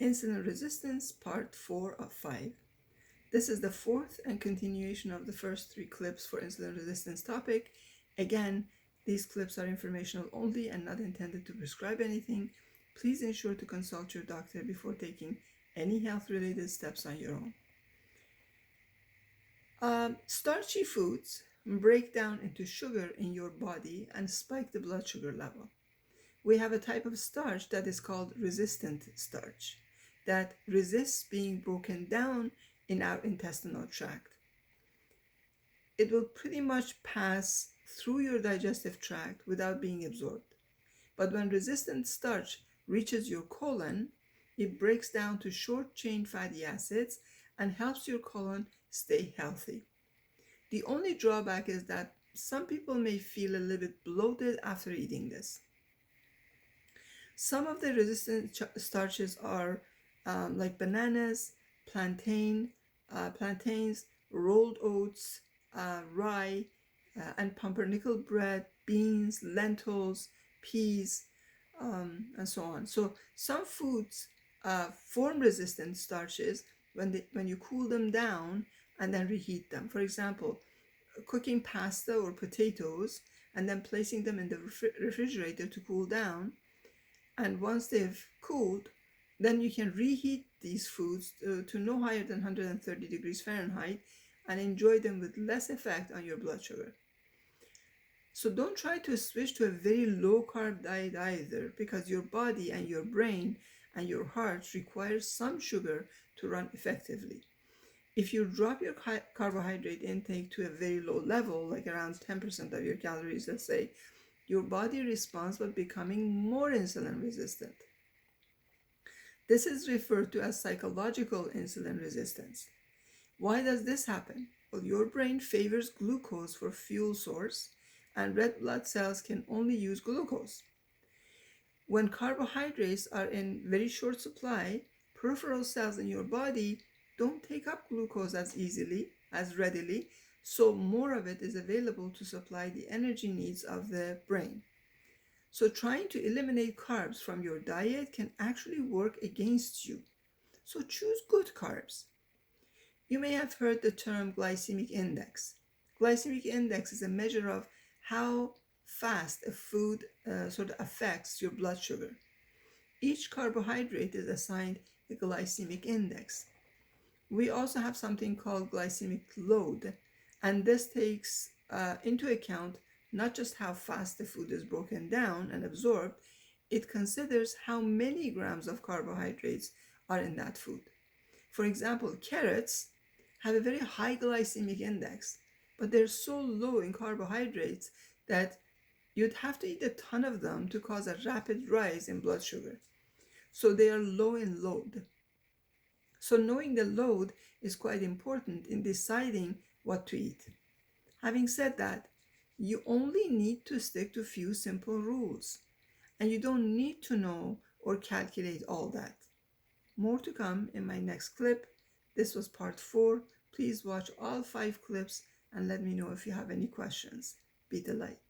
Insulin Resistance, Part 4 of 5. This is the fourth and continuation of the first three clips for insulin resistance topic. Again, these clips are informational only and not intended to prescribe anything. Please ensure to consult your doctor before taking any health-related steps on your own. Starchy foods break down into sugar in your body and spike the blood sugar level. We have a type of starch that is called resistant starch that resists being broken down in our intestinal tract. It will pretty much pass through your digestive tract without being absorbed. But when resistant starch reaches your colon, it breaks down to short chain fatty acids and helps your colon stay healthy. The only drawback is that some people may feel a little bit bloated after eating this. Some of the resistant starches are like bananas, plantains, rolled oats, rye, and pumpernickel bread, beans, lentils, peas, and so on. So some foods form resistant starches when you cool them down and then reheat them. For example, cooking pasta or potatoes and then placing them in the refrigerator to cool down. And once they've cooled, then you can reheat these foods to no higher than 130 degrees Fahrenheit and enjoy them with less effect on your blood sugar. So don't try to switch to a very low carb diet either, because your body and your brain and your heart require some sugar to run effectively. If you drop your carbohydrate intake to a very low level, like around 10% of your calories, let's say, your body responds by becoming more insulin resistant. This is referred to as psychological insulin resistance. Why does this happen? Well, your brain favors glucose for fuel source, and red blood cells can only use glucose. When carbohydrates are in very short supply, peripheral cells in your body don't take up glucose as easily, as readily, so more of it is available to supply the energy needs of the brain. So trying to eliminate carbs from your diet can actually work against you. So choose good carbs. You may have heard the term glycemic index. Glycemic index is a measure of how fast a food sort of affects your blood sugar. Each carbohydrate is assigned a glycemic index. We also have something called glycemic load, and this takes into account not just how fast the food is broken down and absorbed, it considers how many grams of carbohydrates are in that food. For example, carrots have a very high glycemic index, but they're so low in carbohydrates that you'd have to eat a ton of them to cause a rapid rise in blood sugar. So they are low in load. So knowing the load is quite important in deciding what to eat. Having said that, you only need to stick to few simple rules, and you don't need to know or calculate all that. More to come in my next clip. This was part 4. Please watch all 5 clips and let me know if you have any questions. Be the light.